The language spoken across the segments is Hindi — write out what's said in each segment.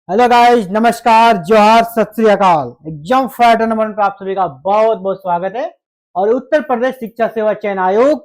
हेलो गाइस, नमस्कार, जोहार, सत श्री अकाल। एग्जाम फाइटर नंबर पर आप सभी का बहुत बहुत स्वागत है। और उत्तर प्रदेश शिक्षा सेवा चयन आयोग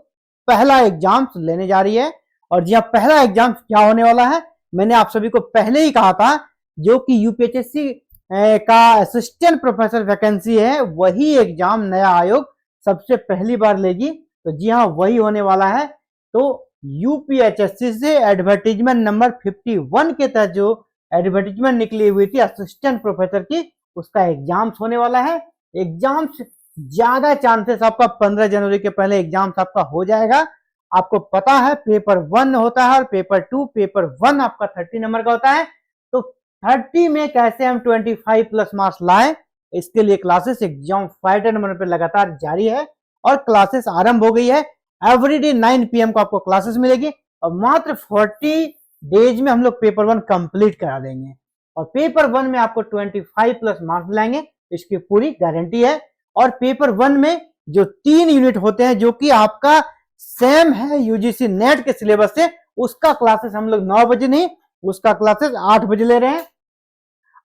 पहला एग्जाम लेने जा रही है। और जी हाँ, पहला एग्जाम क्या होने वाला है, मैंने आप सभी को पहले ही कहा था। जो कि यूपीएचएससी का असिस्टेंट प्रोफेसर वैकेंसी है, वही एग्जाम नया आयोग सबसे पहली बार लेगी। तो जी हाँ, वही होने वाला है। तो यूपीएचएससी से एडवर्टीजमेंट नंबर 51 के तहत जो एडवर्टीजमेंट निकली हुई थी असिस्टेंट प्रोफेसर की, उसका एग्जाम्स होने वाला है। एग्जाम्स ज्यादा चांसेस आपका 15 जनवरी के पहले एग्जाम्स आपका हो जाएगा। आपको पता है पेपर 1 होता है और पेपर 2। पेपर 1 आपका 30 नंबर का होता है। तो 30 में कैसे हम 25 प्लस मार्क्स लाए, इसके लिए क्लासेस एग्जाम फाइटर नंबर पर लगातार जारी है और क्लासेस आरंभ हो गई है। एवरीडे 9 PM को आपको क्लासेस मिलेगी और मात्र 40 डेज में हम लोग पेपर 1 कंप्लीट करा देंगे। और पेपर 1 में आपको 25 प्लस मार्क्स लाएंगे, इसकी पूरी गारंटी है। और पेपर 1 में जो 3 यूनिट होते हैं, जो कि आपका सेम है यूजीसी नेट के सिलेबस से, उसका क्लासेस हम लोग 9 बजे नहीं, उसका क्लासेस 8 बजे ले रहे हैं।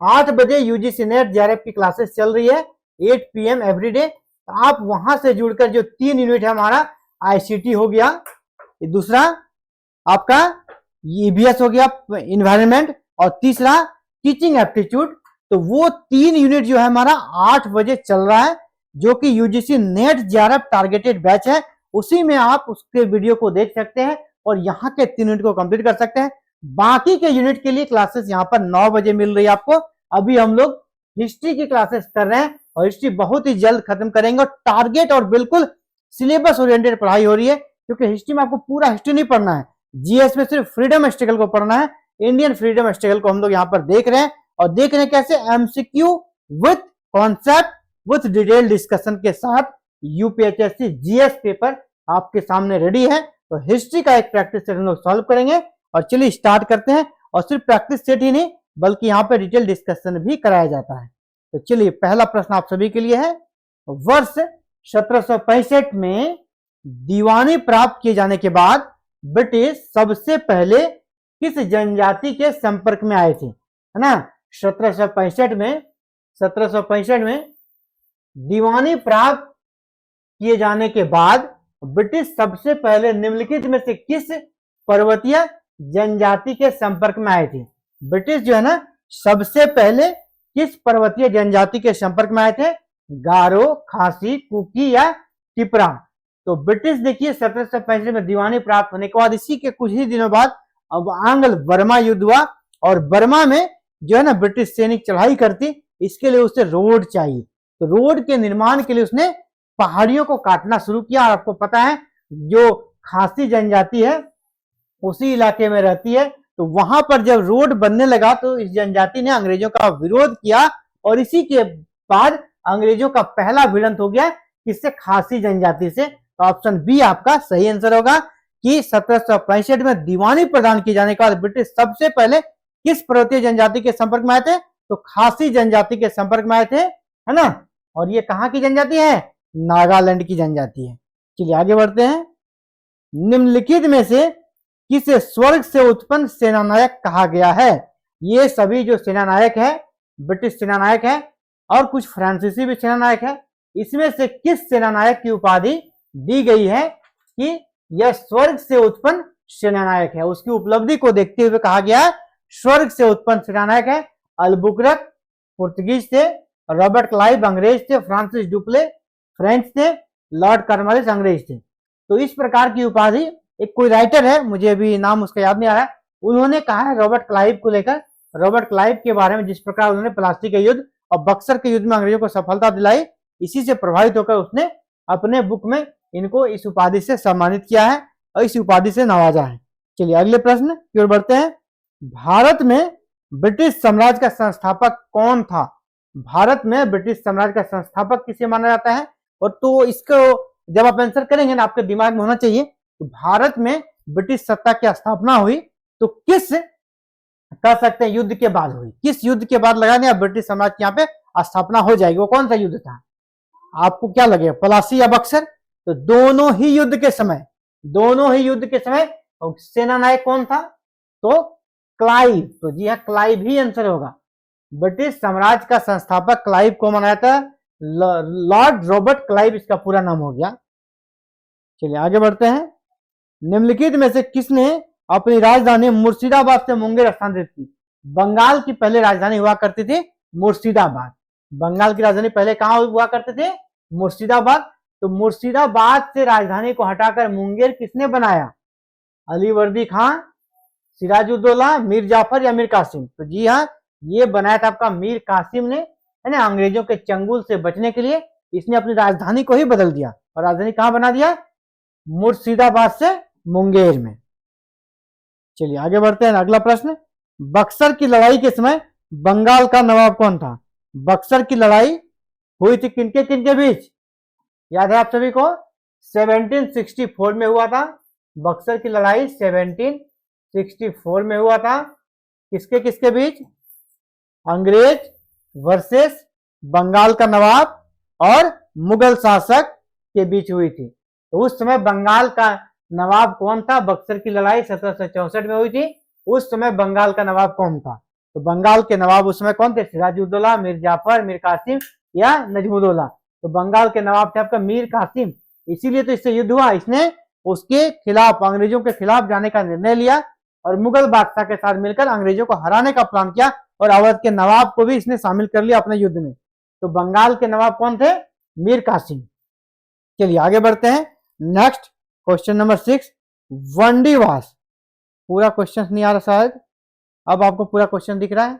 8 बजे यूजीसी नेट जेआरएफ की क्लासेस चल रही है 8 PM एवरीडे। आप वहां से जुड़कर जो 3 यूनिट है हमारा आईसीटी हो गया, दूसरा आपका ईबीएस हो गया इन्वायरमेंट, और तीसरा टीचिंग एप्टीट्यूड। तो वो 3 यूनिट जो है हमारा 8 बजे चल रहा है, जो कि UGC net JRF targeted batch है। उसी में आप उसके वीडियो को देख सकते हैं और यहाँ के 3 यूनिट को कंप्लीट कर सकते हैं। बाकी के यूनिट के लिए क्लासेस यहाँ पर 9 बजे मिल रही है आपको। अभी हम लोग हिस्ट्री की क्लासेस कर रहे हैं और हिस्ट्री बहुत ही जल्द खत्म करेंगे। और टारगेट और बिल्कुल सिलेबस ओरिएंटेड पढ़ाई हो रही है, क्योंकि हिस्ट्री में आपको पूरा हिस्ट्री नहीं पढ़ना है। जीएस में सिर्फ फ्रीडम स्ट्रगल को पढ़ना है। इंडियन फ्रीडम स्ट्रगल को हम लोग यहाँ पर देख रहे हैं, और देख रहे हैं कैसे MCQ with concept with detail discussion के साथ यूपीएचएससी जीएस पेपर आपके सामने रेडी है। तो हिस्ट्री का एक प्रैक्टिस सेट हम लोग सॉल्व करेंगे। और चलिए स्टार्ट करते हैं। और सिर्फ प्रैक्टिस सेट ही नहीं, बल्कि यहाँ पे डिटेल डिस्कशन भी कराया जाता है। तो चलिए, पहला प्रश्न आप सभी के लिए है। वर्ष 1765 में दीवानी प्राप्त किए जाने के बाद ब्रिटिश सबसे पहले किस जनजाति के संपर्क में आए थे, है ना। 1765 में दीवानी प्राप्त किए जाने के बाद ब्रिटिश सबसे पहले निम्नलिखित में से किस पर्वतीय जनजाति के संपर्क में आए थे। ब्रिटिश जो है ना, सबसे पहले किस पर्वतीय जनजाति के संपर्क में आए थे? गारो, खासी, कुकी या टिपरा। तो ब्रिटिश देखिए 1765 में दीवानी प्राप्त होने के बाद इसी के कुछ ही दिनों बाद अब आंग्ल बर्मा युद्ध हुआ। और बर्मा में जो है ना ब्रिटिश सैनिक चढ़ाई करती, इसके लिए उसे रोड चाहिए। तो रोड के निर्माण के लिए उसने पहाड़ियों को काटना शुरू किया। और आपको पता है जो खासी जनजाति है उसी इलाके में रहती है। तो वहां पर जब रोड बनने लगा तो इस जनजाति ने अंग्रेजों का विरोध किया, और इसी के बाद अंग्रेजों का पहला भिड़ंत हो गया किससे? खासी जनजाति से। तो ऑप्शन बी आपका सही आंसर होगा कि 1765 में दीवानी प्रदान किए जाने के बाद ब्रिटिश सबसे पहले किस पर्वतीय जनजाति के संपर्क में आए थे? तो खासी जनजाति के संपर्क में आए थे, है ना। और ये कहां की जनजाति है? नागालैंड की जनजाति है। चलिए आगे बढ़ते हैं। निम्नलिखित में से किसे स्वर्ग से उत्पन्न सेनानायक कहा गया है? ये सभी जो सेनानायक है ब्रिटिश सेनानायक है, और कुछ फ्रांसीसी भी सेनानायक है। इसमें से किस सेनानायक की उपाधि दी गई है कि यह स्वर्ग से उत्पन्न सेनानायक है? उसकी उपलब्धि को देखते हुए कहा गया है स्वर्ग से उत्पन्न सेनानायक है। अल्बुकर्क पुर्तगीज थे, रॉबर्ट क्लाइव अंग्रेज थे, फ्रांसिस डुप्ले फ्रेंच थे, लॉर्ड कॉर्नवालिस अंग्रेज थे। तो इस प्रकार की उपाधि एक कोई राइटर है, मुझे अभी नाम उसका याद नहीं आ रहा है, उन्होंने कहा है रॉबर्ट क्लाइव को लेकर। रॉबर्ट क्लाइव के बारे में जिस प्रकार उन्होंने प्लासी के युद्ध और बक्सर के युद्ध में अंग्रेजों को सफलता दिलाई, इसी से प्रभावित होकर उसने अपने बुक में इनको इस उपाधि से सम्मानित किया है और इस उपाधि से नवाजा है। चलिए अगले प्रश्न की ओर बढ़ते हैं। भारत में ब्रिटिश साम्राज्य का संस्थापक कौन था? भारत में ब्रिटिश साम्राज्य का संस्थापक किसे माना जाता है? और तो इसको जब आप आंसर करेंगे ना, आपके दिमाग में होना चाहिए तो भारत में ब्रिटिश सत्ता की स्थापना हुई तो किस कह सकते हैं युद्ध के बाद हुई। किस युद्ध के बाद लगा दिया ब्रिटिश साम्राज्य की यहाँ पे स्थापना हो जाएगी? वो कौन सा युद्ध था? आपको क्या लगेगा, प्लासी या बक्सर? तो दोनों ही युद्ध के समय सेनानायक कौन था? तो क्लाइव। तो जी हाँ, क्लाइव ही आंसर होगा। ब्रिटिश साम्राज्य का संस्थापक क्लाइव को मनाया था? लॉर्ड रॉबर्ट क्लाइव इसका पूरा नाम हो गया। चलिए आगे बढ़ते हैं। निम्नलिखित में से किसने अपनी राजधानी मुर्शिदाबाद से मुंगेर स्थानांतरित की? बंगाल की पहले राजधानी हुआ करती थी मुर्शिदाबाद। बंगाल की राजधानी पहले कहां हुआ करते थे? मुर्शिदाबाद। तो मुर्शिदाबाद से राजधानी को हटाकर मुंगेर किसने बनाया? अली वर्दी खान, सिराजुद्दौला, मीर जाफर या मीर कासिम? तो जी हाँ, ये बनाया था आपका मीर कासिम ने, है ना। अंग्रेजों के चंगुल से बचने के लिए इसने अपनी राजधानी को ही बदल दिया और राजधानी कहां बना दिया? मुर्शिदाबाद से मुंगेर में। चलिए आगे बढ़ते हैं। अगला प्रश्न, बक्सर की लड़ाई के समय बंगाल का नवाब कौन था? बक्सर की लड़ाई हुई थी किनके किनके बीच? याद है आप सभी को? 1764 में हुआ था। बक्सर की लड़ाई 1764 में हुआ था। किसके किसके बीच? अंग्रेज वर्सेस बंगाल का नवाब और मुगल शासक के बीच हुई थी। तो उस समय बंगाल का नवाब कौन था? बक्सर की लड़ाई 1764 में हुई थी। उस समय बंगाल का नवाब कौन था? तो बंगाल के नवाब उस समय कौन थे? सिराजुद्दौला, मीर जाफर, मीर कासिम या नजमुद्दौला? तो बंगाल के नवाब थे आपका मीर कासिम। इसीलिए तो इससे युद्ध हुआ। इसने उसके खिलाफ, अंग्रेजों के खिलाफ जाने का निर्णय लिया और मुगल बादशाह के साथ मिलकर अंग्रेजों को हराने का प्लान किया और अवध के नवाब को भी इसने शामिल कर लिया अपने युद्ध में। तो बंगाल के नवाब कौन थे? मीर कासिम। चलिए आगे बढ़ते हैं। Next question number 6, Wandiwash. पूरा क्वेश्चन नहीं आ रहा शायद, अब आपको पूरा क्वेश्चन दिख रहा है।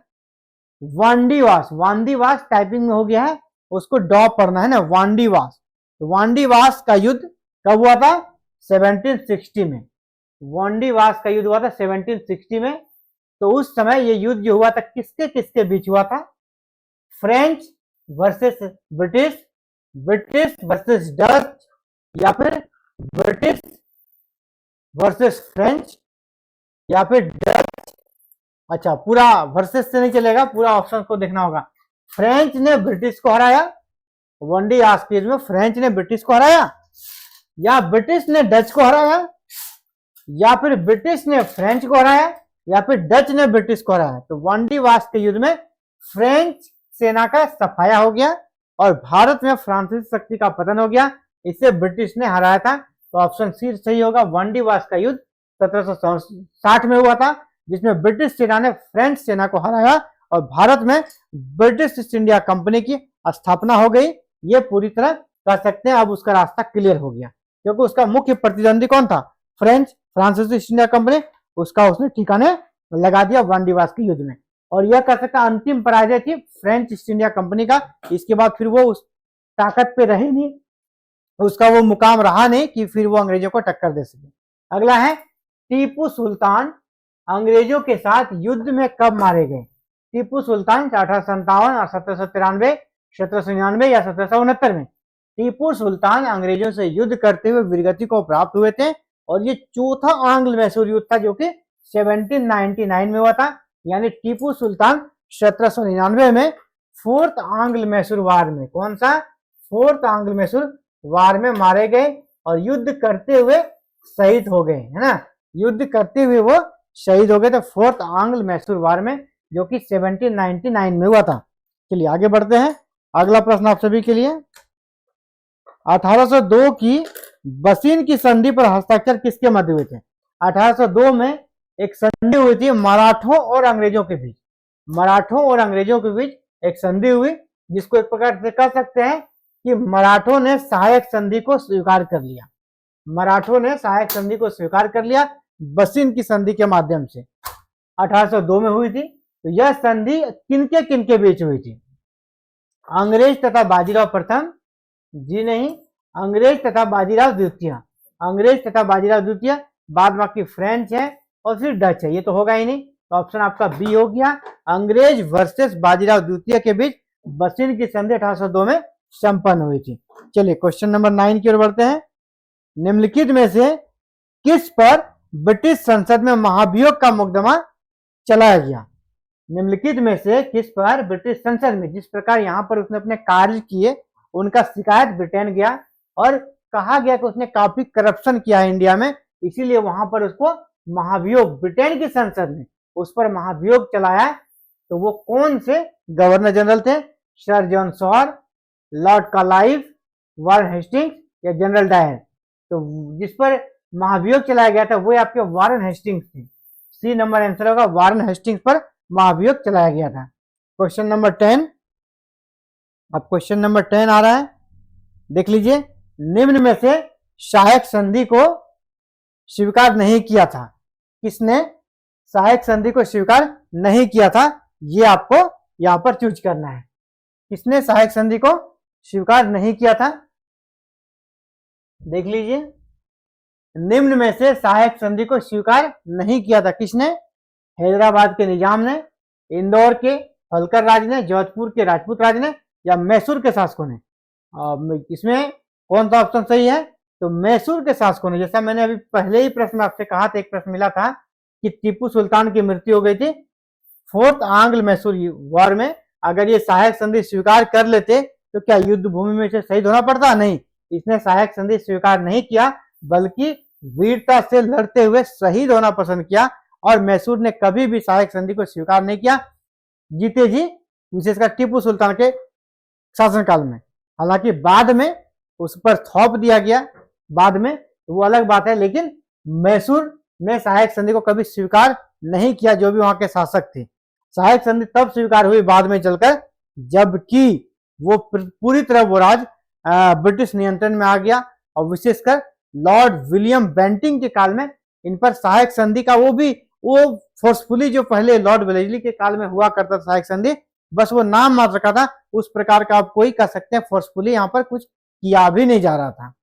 वांडीवास, वांडीवास टाइपिंग में हो गया है, उसको डॉ पढ़ना है ना, वांडीवास। तो वांडीवास का युद्ध कब हुआ था? 1760 में। वांडीवास का युद्ध हुआ था 1760 में। तो उस समय ये युद्ध जो हुआ था किसके किसके बीच हुआ था? French versus British, British versus Dutch, या फिर ब्रिटिश वर्सेस फ्रेंच, या फिर डच। अच्छा, पूरा वर्सेस से नहीं चलेगा, पूरा ऑप्शन को देखना होगा। फ्रेंच ने ब्रिटिश को हराया, वांडीवास के युद्ध में फ्रेंच ने ब्रिटिश को हराया, या ब्रिटिश ने डच को हराया, या फिर ब्रिटिश ने फ्रेंच को हराया, या फिर डच ने ब्रिटिश को हराया। तो वांडीवास के युद्ध में फ्रेंच सेना का सफाया हो गया और भारत में फ्रांसीसी शक्ति का पतन हो गया। इसे ब्रिटिश ने हराया था। तो ऑप्शन सी सही होगा। वांडीवास का युद्ध 1760 में हुआ था, जिसमें ब्रिटिश सेना ने फ्रेंच सेना को हराया और भारत में ब्रिटिश ईस्ट इंडिया कंपनी की स्थापना हो गई। ये पूरी तरह कह सकते हैं अब उसका रास्ता क्लियर हो गया, क्योंकि उसका मुख्य प्रतिद्वंदी कौन था? फ्रांसीसी ईस्ट इंडिया कंपनी। उसका उसने ठिकाने लगा दिया वांडीवास के युद्ध में। और यह कह सकता अंतिम पराजय थी फ्रेंच ईस्ट इंडिया कंपनी का। इसके बाद फिर वो उस ताकत पे रहे नहीं, उसका वो मुकाम रहा नहीं कि फिर वो अंग्रेजों को टक्कर दे सके। अगला है, टीपू सुल्तान अंग्रेजों के साथ युद्ध में कब मारे गए? टीपू सुल्तान 1857, 1793, 1799 या 1769 में। टीपू सुल्तान अंग्रेजों से युद्ध करते हुए वीरगति को प्राप्त हुए थे और ये चौथा आंग्ल मैसूर युद्ध था, जो कि 1799 में हुआ था। यानी टीपू सुल्तान 1799 में फोर्थ आंग्ल मैसूर वार में, कौन सा? फोर्थ आंग्ल मैसूर वार में मारे गए और युद्ध करते हुए शहीद हो गए, है ना। युद्ध करते हुए वो शहीद हो गए थे फोर्थ आंग्ल मैसूर वार में, जो कि 1799 में हुआ था। चलिए आगे बढ़ते हैं। अगला प्रश्न आप सभी के लिए, 1802 की बसीन की संधि पर हस्ताक्षर किसके मध्य हुए थे? 1802 में एक संधि हुई थी मराठों और अंग्रेजों के बीच। मराठों और अंग्रेजों के बीच एक संधि हुई, जिसको एक प्रकार से कह सकते हैं कि मराठों ने सहायक संधि को स्वीकार कर लिया। मराठों ने सहायक संधि को स्वीकार कर लिया बसीन की संधि के माध्यम से। 1802 में हुई थी। तो यह संधि किनके किनके बीच हुई थी? अंग्रेज तथा बाजीराव प्रथम? जी नहीं, अंग्रेज तथा बाजीराव द्वितीय। अंग्रेज तथा बाजीराव द्वितीय, बाद बाकी फ्रेंच है और फिर डच है, ये तो होगा ही नहीं। तो ऑप्शन आपका बी हो गया, अंग्रेज वर्सेस बाजीराव द्वितीय के बीच बसीन की संधि 1802 में संपन्न हुई थी। चलिए क्वेश्चन नंबर 9 की ओर बढ़ते हैं। निम्नलिखित में से किस पर ब्रिटिश संसद में महाभियोग का मुकदमा चलाया गया? निम्नलिखित में से किस पर ब्रिटिश संसद में, जिस प्रकार यहाँ पर उसने अपने कार्य किए, उनका शिकायत ब्रिटेन गया और कहा गया कि उसने काफी करप्शन किया है इंडिया में, इसीलिए वहां पर उसको महाभियोग, ब्रिटेन की संसद में उस पर महाभियोग चलाया। तो वो कौन से गवर्नर जनरल थे sir John Shore, lord Clive, Warren Hastings या जनरल डायर। तो जिस पर महाभियोग चलाया गया था वो आपके वारन हेस्टिंग्स थे। सी नंबर आंसर होगा, वारन हेस्टिंग्स पर महाभियोग चलाया गया था। क्वेश्चन नंबर 10, अब क्वेश्चन नंबर 10 आ रहा है, देख लीजिए। निम्न में से सहायक संधि को स्वीकार नहीं किया था, किसने सहायक संधि को स्वीकार नहीं किया था, ये आपको यहां पर चूज करना है। किसने सहायक संधि को स्वीकार नहीं किया था, देख लीजिए। निम्न में से सहायक संधि को स्वीकार नहीं किया था किसने, हैदराबाद के निजाम ने, इंदौर के होलकर राज ने, जोधपुर के राजपूत राज ने या मैसूर के शासकों ने। इसमें कौन सा ऑप्शन सही है, तो मैसूर के शासकों ने। जैसा मैंने अभी पहले ही प्रश्न आपसे कहा था, एक प्रश्न मिला था कि टीपू सुल्तान की मृत्यु हो गई थी 4th आंग्ल मैसूर वॉर में। अगर ये सहायक संधि स्वीकार कर लेते तो क्या युद्ध भूमि में से शहीद होना पड़ता, नहीं। इसने सहायक संधि स्वीकार नहीं किया, बल्कि वीरता से लड़ते हुए शहीद होना पसंद किया। और मैसूर ने कभी भी सहायक संधि को स्वीकार नहीं किया, जीते जी, विशेषकर टीपू सुल्तान के शासनकाल में। हालांकि बाद में उस पर थोप दिया गया, बाद में, वो अलग बात है, लेकिन मैसूर ने सहायक संधि को कभी स्वीकार नहीं किया, जो भी वहां के शासक थे। सहायक संधि तब स्वीकार हुई बाद में चलकर, जबकि वो पूरी तरह वो राज ब्रिटिश नियंत्रण में आ गया। और विशेषकर लॉर्ड विलियम बेंटिंग के काल में इन पर सहायक संधि का वो फोर्सफुली, जो पहले लॉर्ड वेलेस्ली के काल में हुआ करता सहायक संधि, बस वो नाम मात्र का था, उस प्रकार का आप कोई कह सकते हैं फोर्सफुली यहाँ पर कुछ किया भी नहीं जा रहा था।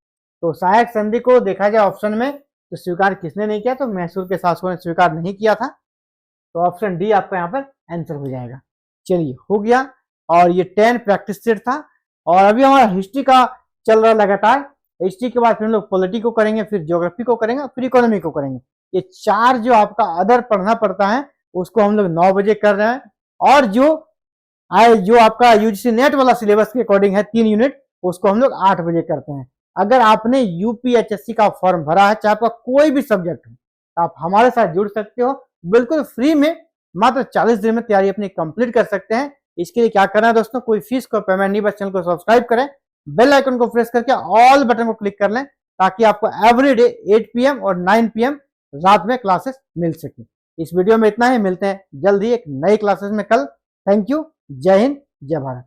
तो सहायक संधि को देखा जाए ऑप्शन में तो स्वीकार किसने नहीं किया, तो मैसूर के शासकों ने स्वीकार नहीं किया था। तो ऑप्शन डी आपका यहाँ पर आंसर हो जाएगा। चलिए, हो गया। और ये 10 प्रैक्टिस सेट था। और अभी हमारा हिस्ट्री का चल रहा लगातार। हिस्ट्री के बाद फिर हम लोग पॉलिटी को करेंगे, फिर ज्योग्राफी को करेंगे, फिर इकोनॉमी को करेंगे। ये 4 जो आपका अदर पढ़ना पड़ता है उसको हम लोग 9 बजे कर रहे हैं। और जो आपका यूजीसी नेट वाला सिलेबस के अकॉर्डिंग है 3 यूनिट, उसको हम लोग 8 बजे करते हैं। अगर आपने यूपीएचएससी का फॉर्म भरा है, चाहे आपका कोई भी सब्जेक्ट हो, आप हमारे साथ जुड़ सकते हो बिल्कुल फ्री में। मात्र 40 दिन में तैयारी अपनी कंप्लीट कर सकते हैं। इसके लिए क्या करना है दोस्तों, कोई फीस को पेमेंट नहीं, बस चैनल को सब्सक्राइब करें, बेल आइकन को प्रेस करके ऑल बटन को क्लिक कर लें, ताकि आपको एवरीडे 8 PM और 9 PM रात में क्लासेस मिल सके। इस वीडियो में इतना ही, मिलते हैं जल्द ही एक नई क्लासेस में कल। थैंक यू, जय हिंद, जय भारत।